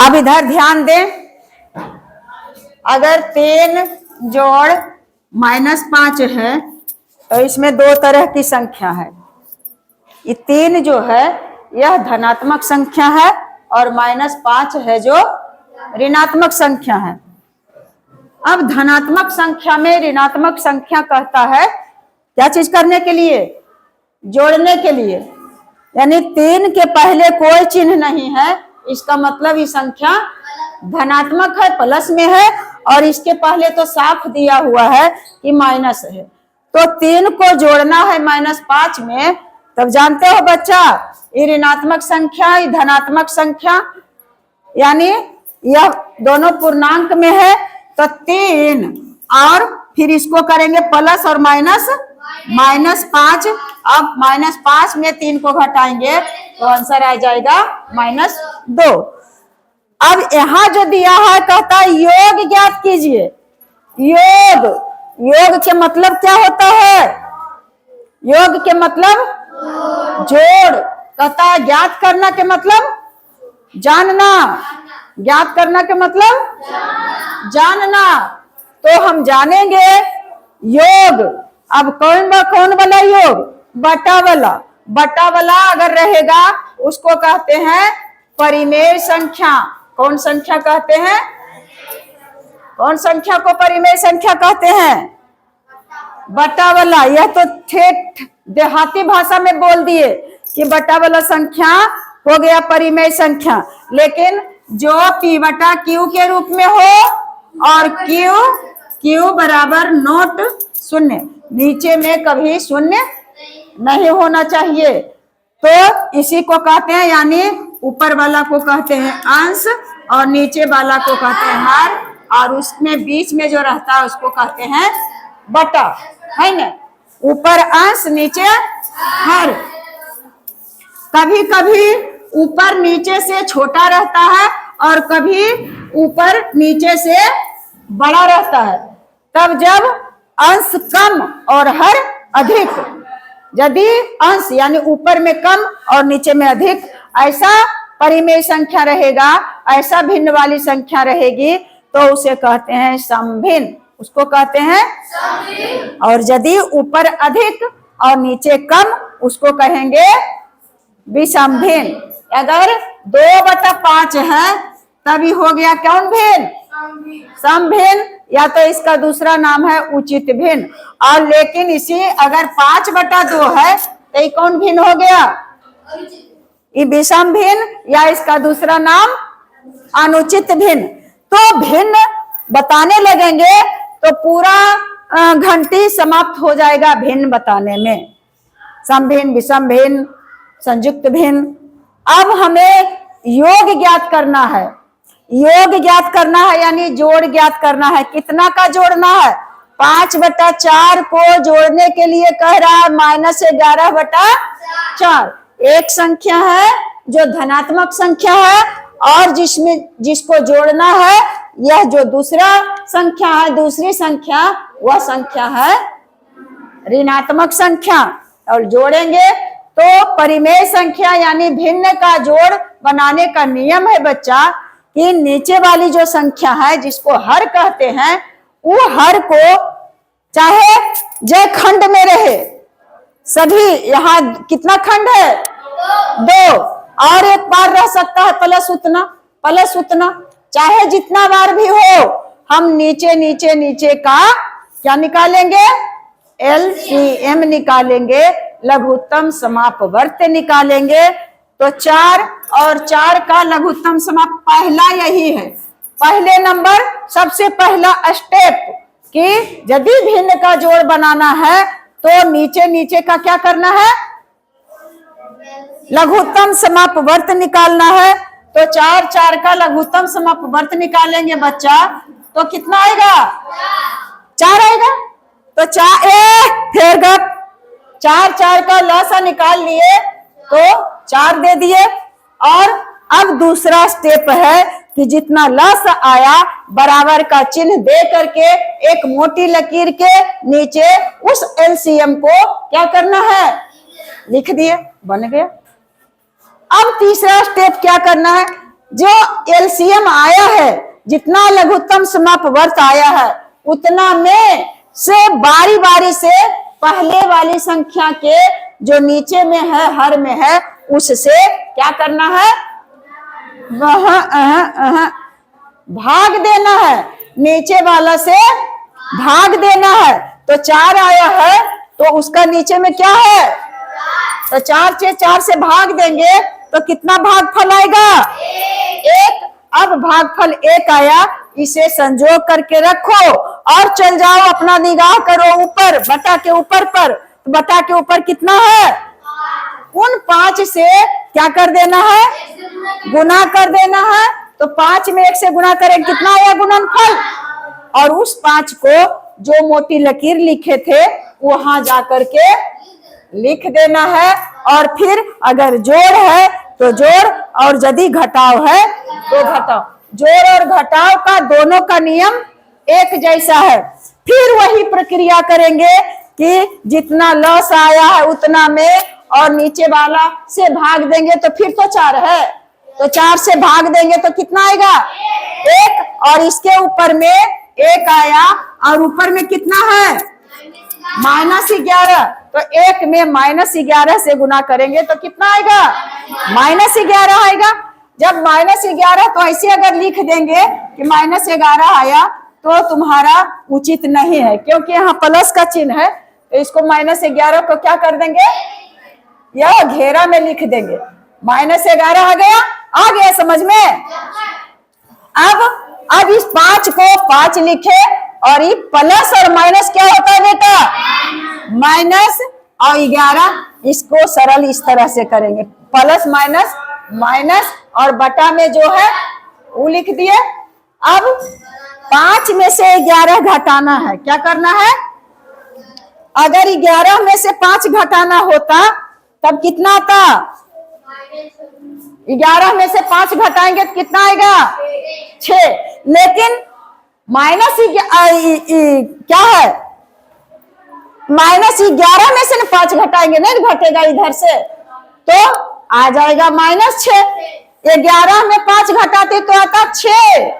अब इधर ध्यान दें, अगर 3 जोड़ -5 है तो इसमें दो तरह की संख्या है। ये 3 जो है यह धनात्मक संख्या है और -5 है जो ऋणात्मक संख्या है। अब धनात्मक संख्या में ऋणात्मक संख्या कहता है क्या चीज करने के लिए? जोड़ने के लिए। यानी 3 के पहले कोई चिन्ह नहीं है, इसका मतलब ये संख्या धनात्मक है, प्लस में है, और इसके पहले तो साफ दिया हुआ है कि माइनस है। तो 3 को जोड़ना है -5 में, तब जानते हो बच्चा ये ऋणात्मक संख्या, ये धनात्मक संख्या, यानी यह दोनों पूर्णांक में है। तो 3 और फिर इसको करेंगे प्लस और माइनस, -5। अब -5 में 3 को घटाएंगे तो आंसर आ जाएगा -2। अब यहाँ जो दिया है कहता है योग ज्ञात कीजिए। योग, योग के मतलब क्या होता है? योग के मतलब जोड़। कहता है ज्ञात करना के मतलब जानना, ज्ञात करना के मतलब जानना। तो हम जानेंगे योग। अब कौन वाला योग? बटा वाला। बटा वाला अगर रहेगा उसको कहते हैं परिमेय संख्या। कौन संख्या कहते हैं? कौन संख्या को परिमेय संख्या कहते हैं? बटा वाला। यह तो ठेठ देहाती भाषा में बोल दिए कि बटा वाला संख्या हो गया परिमेय संख्या। लेकिन जो P बटा Q के रूप में हो और Q बराबर नोट शून्य, नीचे में कभी शून्य नहीं होना चाहिए, तो इसी को कहते हैं, यानी ऊपर वाला को कहते हैं अंश और नीचे वाला को कहते हैं हर, और उसमें बीच में जो रहता है उसको कहते हैं बटा, है ना? ऊपर अंश नीचे हर। कभी कभी ऊपर नीचे से छोटा रहता है और कभी ऊपर नीचे से बड़ा रहता है। तब जब अंश कम और हर अधिक, यदि अंश यानी ऊपर में कम और नीचे में अधिक, ऐसा परिमेय संख्या रहेगा, ऐसा भिन्न वाली संख्या रहेगी तो उसे कहते हैं समभिन्न। उसको कहते हैं समभिन्न। और यदि ऊपर अधिक और नीचे कम उसको कहेंगे विषमभिन्न। अगर 2/5 है तभी हो गया कौन भिन्न? समभिन्न, या तो इसका दूसरा नाम है उचित भिन्न। और लेकिन इसी अगर 5/2 है तो ये कौन भिन्न हो गया? ये विषम भिन्न, या इसका दूसरा नाम अनुचित भिन्न। तो भिन्न बताने लगेंगे तो पूरा घंटी समाप्त हो जाएगा भिन्न बताने में। समभिन्न, विषम भिन्न, संयुक्त भिन्न। अब हमें योग ज्ञात करना है। योग ज्ञात करना है यानी जोड़ ज्ञात करना है। कितना का जोड़ना है? 5/4 को जोड़ने के लिए कह रहा है -11/4। एक संख्या है जो धनात्मक संख्या है और जिसको जोड़ना है यह जो दूसरा संख्या है, दूसरी संख्या, वह संख्या है ऋणात्मक संख्या। और जोड़ेंगे तो परिमेय संख्या यानी भिन्न का जोड़ बनाने का नियम है बच्चा कि नीचे वाली जो संख्या है जिसको हर कहते हैं, वो हर को चाहे जय खंड में रहे, सभी, यहाँ कितना खंड है? 2, और एक बार रह सकता है प्लस उतना, चाहे जितना बार भी हो, हम नीचे का क्या निकालेंगे? LCM निकालेंगे, लघुत्तम समापवर्त निकालेंगे। तो 4 और 4 का लघुत्तम समाप पहला यही है, पहले नंबर, सबसे पहला स्टेप कि यदि भिन्न का जोड़ बनाना है तो नीचे का क्या करना है? लघुत्तम समापवर्त निकालना है। तो 4 का लघुत्तम समापवर्त निकालेंगे बच्चा, तो कितना आएगा? 4 आएगा। तो 4 का लसा निकाल लिए तो 4 दे दिए। और अब दूसरा स्टेप है कि जितना लस आया बराबर का चिन्ह दे करके एक मोटी लकीर के नीचे उस LCM को क्या करना है? लिख दिए, बन गया। अब तीसरा स्टेप क्या करना है? जो एलसीएम आया है, जितना लघुत्तम समापवर्त आया है, उतना में से बारी बारी से पहले वाली संख्या के जो नीचे में है, हर में है, उससे क्या करना है, वह भाग देना है, नीचे वाला से भाग देना है। तो 4 आया है तो उसका नीचे में क्या है, तो 4 से भाग देंगे तो कितना भागफल आएगा, 1। अब भागफल 1 आया, इसे संजोग करके रखो और चल जाओ, अपना निगाह करो ऊपर, बटा के ऊपर पर। तो बटा के ऊपर कितना है, उन 5 से क्या कर देना है, गुना कर देना है। तो 5 में 1 से गुना करें, कितना आया गुणनफल, और उस 5 को जो मोटी लकीर लिखे थे वहां जाकर के लिख देना है। और फिर अगर जोड़ है तो जोड़, और यदि घटाव है तो घटाव। जोड़ और घटाव का दोनों का नियम एक जैसा है। फिर वही प्रक्रिया करेंगे कि जितना लॉस आया है उतना में और नीचे वाला से भाग देंगे तो फिर तो 4 है, तो 4 से भाग देंगे तो कितना आएगा, 1। और इसके ऊपर में 1 आया और ऊपर में कितना है, -11। तो 1 में -11 से गुना करेंगे तो कितना आएगा, -11 आएगा। जब -11, तो ऐसे अगर लिख देंगे कि -11 आया तो तुम्हारा उचित नहीं है, क्योंकि यहाँ प्लस का चिन्ह है। तो इसको -11 को क्या कर देंगे, यह घेरा में लिख देंगे। -11 आ गया समझ में। अब इस 5 को 5 लिखे, और ये प्लस और माइनस क्या होता है बेटा, माइनस और 11। इसको सरल इस तरह से करेंगे, प्लस माइनस माइनस, और बटा में जो है वो लिख दिए। अब 5 में से 11 घटाना है, क्या करना है, अगर 11 में से 5 घटाना होता तब कितना आता, 11 में से 5 घटाएंगे तो कितना आएगा, 6। लेकिन माइनस क्या है, -11 में से 5 घटाएंगे, नहीं घटेगा इधर से, तो आ जाएगा -6। 11 में 5 घटाते तो आता 6,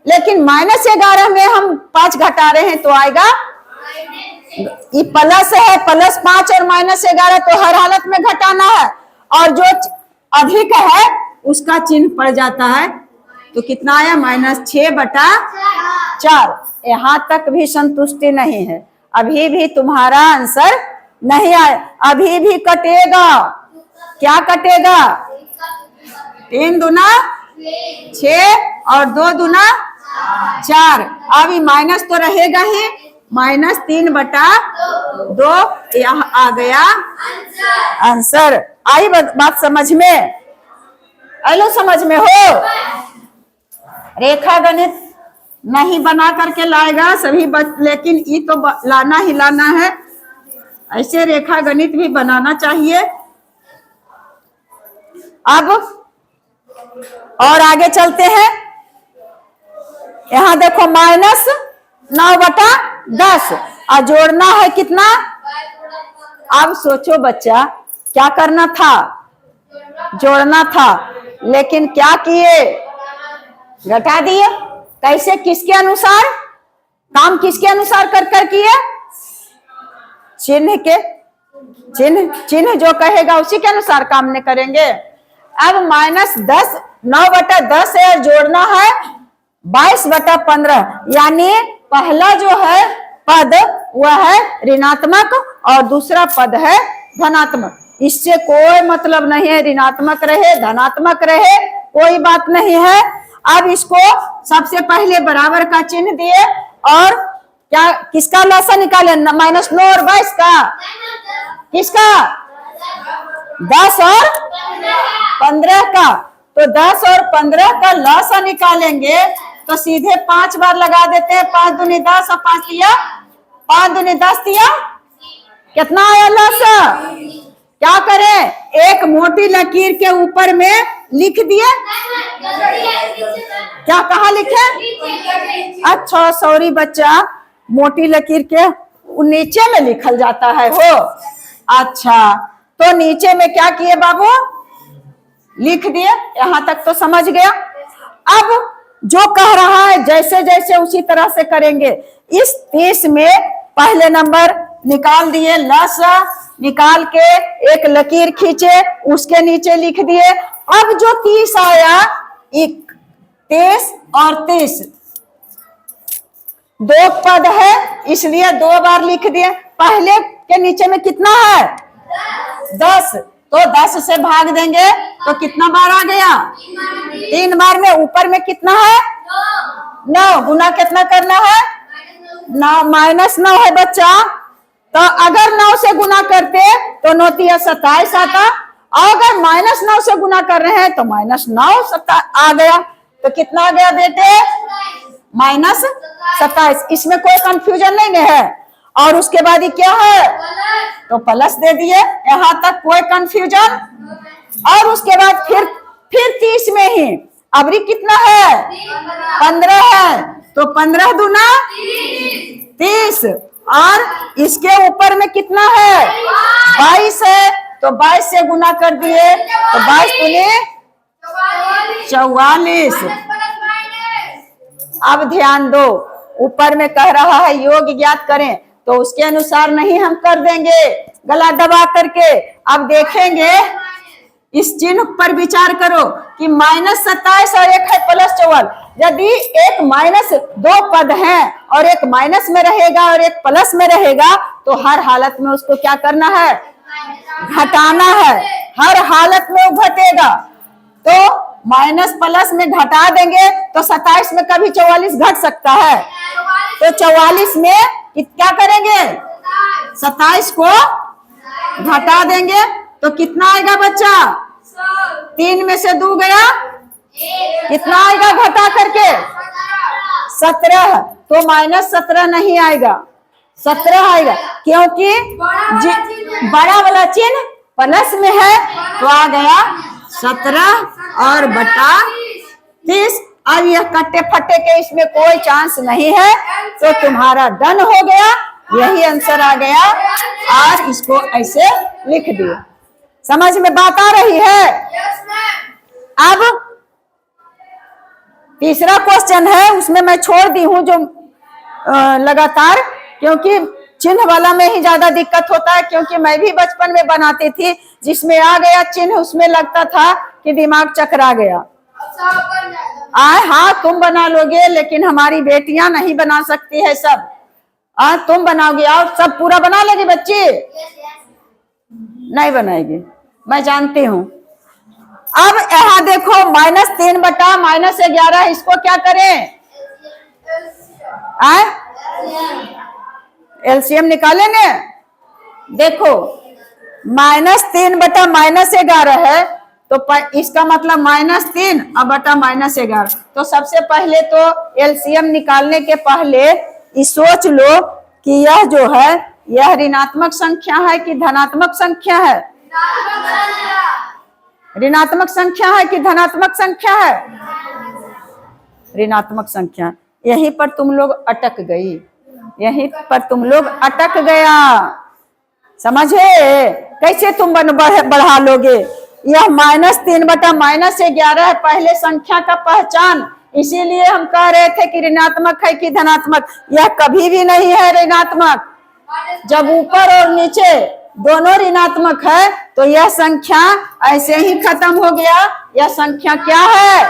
लेकिन -11 में हम 5 घटा रहे हैं तो आएगा, ये प्लस है, +5 और -11, तो हर हालत में घटाना है। और जो अधिक है उसका चिन्ह पड़ जाता है, तो कितना आया, -6/4। यहाँ तक भी संतुष्टि नहीं है, अभी भी तुम्हारा आंसर नहीं आया, अभी भी कटेगा। क्या कटेगा, 3 दूना 6 और 2 दूना 4। अब ये माइनस तो रहेगा ही, -3/2 यहाँ आ गया आंसर। आई बात समझ में, हेलो समझ में हो। रेखा गणित नहीं बना करके लाएगा सभी लेकिन ये तो लाना ही लाना है, ऐसे रेखा गणित भी बनाना चाहिए। अब और आगे चलते हैं, यहाँ देखो -9/10 और जोड़ना है कितना। अब सोचो बच्चा, क्या करना था, जोड़ना था, लेकिन क्या किए, घटा दिए। कैसे, किसके अनुसार, काम किसके अनुसार कर किए, चिन्ह के, चिन्ह जो कहेगा उसी के अनुसार काम नहीं करेंगे। अब -10, 9/10 है, जोड़ना है 22/15, यानी पहला जो है पद वह है ऋणात्मक और दूसरा पद है धनात्मक। इससे कोई मतलब नहीं है, ऋणात्मक रहे धनात्मक रहे कोई बात नहीं है। अब इसको सबसे पहले बराबर का चिन्ह दिए और क्या, किसका लसा निकाले, -9 और 22 का, किसका, 10 और 15 का। तो 10 और 15 का लसा निकालेंगे तो सीधे 5 बार लगा देते हैं, 5 दूनी 10 और 5 दिया 5 दूनी 10 दिया, कितना आया लसा। क्या करें, एक मोटी लकीर के ऊपर में लिख दिए, क्या कहा लिखे, अच्छा सॉरी बच्चा, मोटी लकीर के नीचे में लिखल जाता है हो। अच्छा, तो नीचे में क्या किए बाबू, लिख दिए, यहां तक तो समझ गया। अब जो कह रहा है जैसे जैसे उसी तरह से करेंगे। इस 30 में पहले नंबर निकाल दिए, लस निकाल के एक लकीर खींचे, उसके नीचे लिख दिए। अब जो 30 आया, 31 और 30 दो पद है, इसलिए 2 बार लिख दिए। पहले के नीचे में कितना है? 10, तो 10 से भाग देंगे तो कितना बार आ गया? 3 बार में। ऊपर में कितना है? 9। गुना कितना करना है? 9, -9 है बच्चा। तो अगर 9 से गुना करते तो 9 तिया 27 आता, और अगर -9 से गुना कर रहे हैं तो -9 आ गया। तो कितना आ गया बेटे? -27। इसमें कोई कंफ्यूजन नहीं है। और उसके बाद ही क्या है? तो प्लस दे दिए, यहां तक कोई कंफ्यूजन। और उसके बाद फिर 30 में ही अबरी कितना है? 15 है, तो 15 दूना 30। और इसके ऊपर में कितना है? 22 है, तो 22 से गुना कर दिए तो 22 दूनी 44। अब ध्यान दो, ऊपर में कह रहा है योग ज्ञात करें, तो उसके अनुसार नहीं हम कर देंगे गला दबा करके। अब देखेंगे, इस चिन्ह पर विचार करो कि -27 और एक है +44। यदि एक -2 पद है और एक माइनस में रहेगा और एक प्लस में रहेगा, तो हर हालत में उसको क्या करना है? घटाना है। हर हालत में वो घटेगा। तो माइनस प्लस में घटा देंगे तो 27 में कभी 44 घट सकता है। तो 44 में क्या करेंगे? 27 को घटा देंगे तो कितना आएगा बच्चा? 3 में से 2 गया, कितना आएगा घटा करके? 17। तो -17 नहीं आएगा, 17 आएगा, क्योंकि बड़ा वाला चिन्ह प्लस में है, तो आ गया 17 और बटा 30। अब यह कट्टे फट्टे के इसमें कोई चांस नहीं है, तो तुम्हारा डन हो गया, यही आंसर आ गया। और इसको ऐसे लिख दिए। समझ में बात आ रही है? अब तीसरा क्वेश्चन है, उसमें मैं छोड़ दी हूं जो लगातार, क्योंकि चिन्ह वाला में ही ज्यादा दिक्कत होता है। क्योंकि मैं भी बचपन में बनाती थी, जिसमें आ गया चिन्ह उसमें लगता था कि दिमाग चकरा गया। हाँ तुम बना लोगे, लेकिन हमारी बेटियां नहीं बना सकती है सब। तुम बनाओगे और सब पूरा बना लेगी बच्ची? नहीं बनाएगी, मैं जानती हूँ। अब यहाँ देखो, -3 बटा -11, इसको क्या करें? एलसीएम निकालेंगे। देखो, -3 बटा -11 है, तो इसका मतलब -3 और बटा -11। तो सबसे पहले तो एलसीएम निकालने के पहले ये सोच लो कि यह जो है, यह ऋणात्मक संख्या है कि धनात्मक संख्या है? ऋणात्मक संख्या है कि धनात्मक संख्या है? ऋणात्मक संख्या। यहीं पर तुम लोग अटक गई, यहीं पर तुम लोग अटक गया। समझे? कैसे तुम बढ़ा लोगे? यह -3 बटा -11 है, पहले संख्या का पहचान। इसीलिए हम कह रहे थे कि ऋणात्मक है कि धनात्मक। यह कभी भी नहीं है ऋणात्मक। जब ऊपर और नीचे दोनों ऋणात्मक है, तो यह संख्या ऐसे ही खत्म हो गया। यह संख्या क्या है?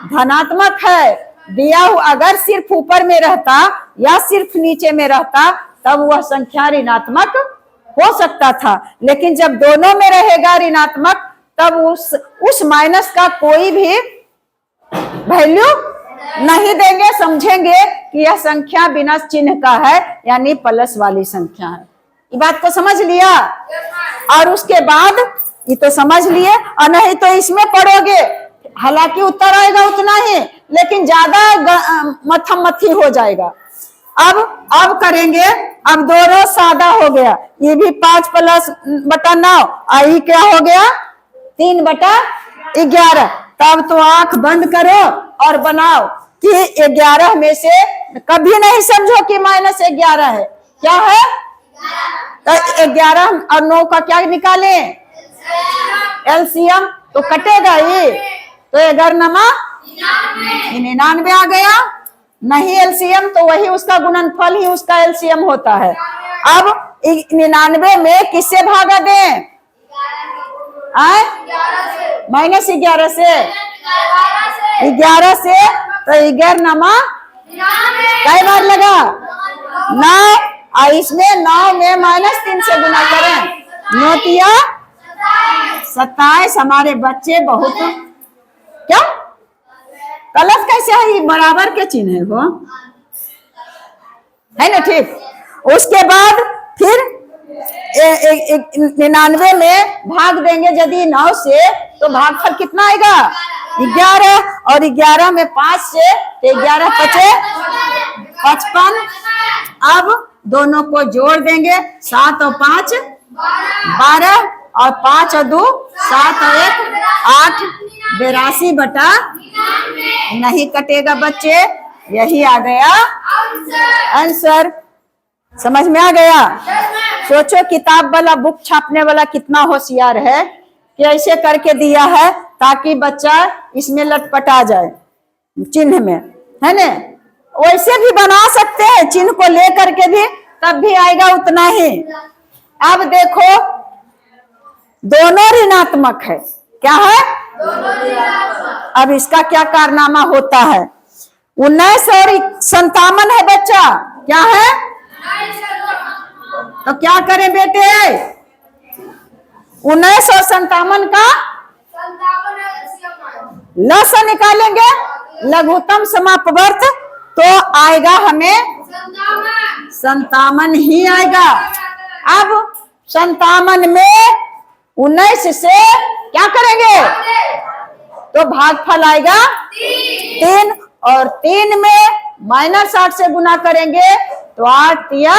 धनात्मक है। दिया हुआ अगर सिर्फ ऊपर में रहता या सिर्फ नीचे में रहता, तब वह संख्या ऋणात्मक हो सकता था। लेकिन जब दोनों में रहेगा ऋणात्मक, तब उस माइनस का कोई भी वैल्यू नहीं देंगे। समझेंगे कि यह संख्या बिना चिन्ह का है, यानी प्लस वाली संख्या है। ये बात को समझ लिया? और उसके बाद ये तो समझ लिए, और नहीं तो इसमें पढ़ोगे, हालांकि उत्तर आएगा उतना ही, लेकिन ज्यादा मथम मथी हो जाएगा। अब करेंगे। अब दोनों सादा हो गया, ये भी 5 + बटा 9, और ये क्या हो गया? 3 बटा 11। तब तो आंख बंद करो और बनाओ कि 11 में से कभी नहीं समझो कि -11 है। क्या है? तो 11 और 9 का क्या निकालें? एलसीएम। तो कटेगा ये, तो 11 नमा 99 आ गया। नहीं एलसीएम तो वही उसका गुणनफल ही उसका एलसीएम होता है। अब 99 में किससे भागा दें? -11 से। 11 से तो 11 नमा कई बार लगा 9। इसमें 9 में -3 से गुना करें, 9 27। हमारे बच्चे बहुत क्या गलत कैसे है? ये बराबर के चिन्ह है वो, है ना? ठीक। उसके बाद फिर 99 में भाग देंगे यदि 9 से तो भागफल कितना आएगा? 11। और 11 में 5 से तो 11 5 55। अब दोनों को जोड़ देंगे, 7 और 5 12 और 5 और 2 7 और 1 8 82 बटा नहीं कटेगा बच्चे। यही आ गया आंसर। समझ में आ गया? सोचो किताब वाला बुक छापने वाला कितना होशियार है कि ऐसे करके दिया है ताकि बच्चा इसमें लटपटा जाए चिन्ह में, है ना? वैसे भी बना सकते हैं चिन्ह को लेकर के भी, तब भी आएगा उतना ही। अब देखो दोनों ऋणात्मक है। क्या है? अब इसका क्या कारनामा होता है? 19 और 57 है बच्चा। क्या है? तो क्या करें बेटे? 19 और 57 का लसा निकालेंगे, लघुत्तम समापवर्त, तो आएगा हमें 57 ही आएगा। अब 57 में 19 से क्या करेंगे? तो भागफल आएगा 3। और 3 में -8 से गुना करेंगे तो 8 या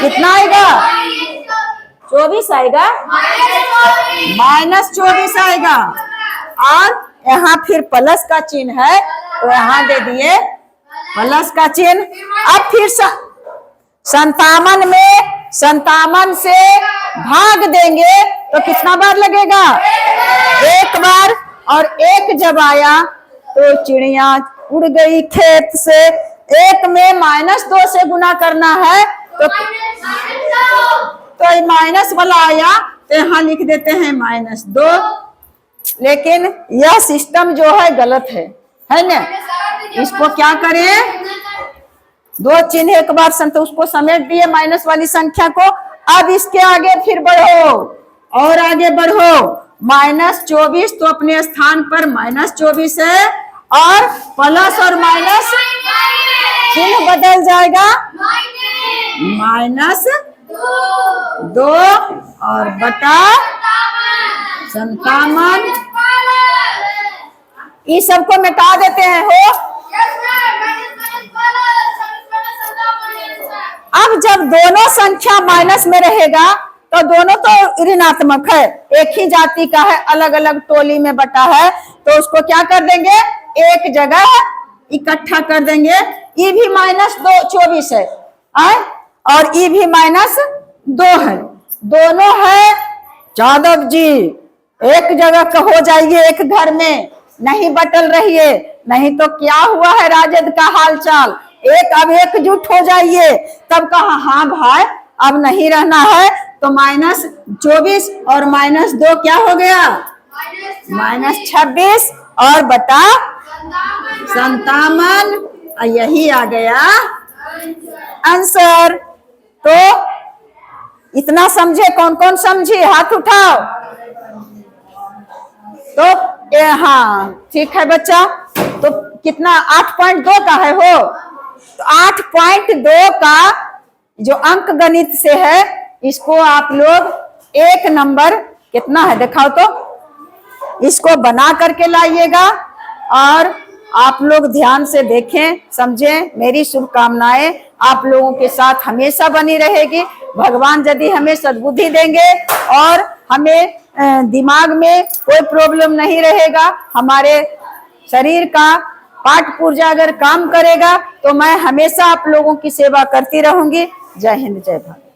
कितना आएगा? 24 आएगा, -24 आएगा। और यहाँ फिर प्लस का चिन्ह है तो यहाँ दे दिए प्लस का चिन्ह। अब फिर 57 में 57 से भाग देंगे तो कितना बार लगेगा? 1 बार। और 1 जब आया तो चिड़िया उड़ गई खेत से। 1 में -2 से गुना करना है तो माइनस वाला आया तो यहाँ लिख देते हैं -2। लेकिन यह सिस्टम जो है गलत है ना? इसको क्या करें? 2 चिन्ह एक बार उसको समेट दिए माइनस वाली संख्या को। अब इसके आगे फिर बढ़ो और आगे बढ़ो। -24 तो अपने स्थान पर -24 है और प्लस और माइनस चिन्ह बदल जाएगा, -2 और बटा 57। इस सबको मिटा देते हैं हो। अब जब दोनों संख्या माइनस में रहेगा तो दोनों तो ऋणात्मक है, एक ही जाति का है, अलग अलग टोली में बटा है, तो उसको क्या कर देंगे? एक जगह इकट्ठा कर देंगे। ई भी -24 है और ई भी -2 है, दोनों है। जादव जी एक जगह का हो जाइए, एक घर में नहीं बटल रहिए, नहीं तो क्या हुआ है राजद का हालचाल। अब एकजुट हो जाइए। तब कहा हाँ भाई अब नहीं रहना है, तो -24 और -2 क्या हो गया? -26 और बटा 57। यही आ गया आंसर। तो इतना समझे? कौन कौन समझे? हाथ उठाओ। तो हाँ ठीक है बच्चा। तो कितना? 8.2 का है हो। तो 8.2 का जो अंक गणित से है, इसको आप लोग 1 नंबर कितना है दिखाओ तो, इसको बना करके लाइएगा और आप लोग ध्यान से देखें, समझें। मेरी शुभकामनाएं आप लोगों के साथ हमेशा बनी रहेगी। भगवान यदि हमें सद्बुद्धि देंगे और हमें दिमाग में कोई प्रॉब्लम नहीं रहेगा, हमारे शरीर का पाठ पूर्जा अगर काम करेगा, तो मैं हमेशा आप लोगों की सेवा करती रहूंगी। जय हिंद, जय भारत।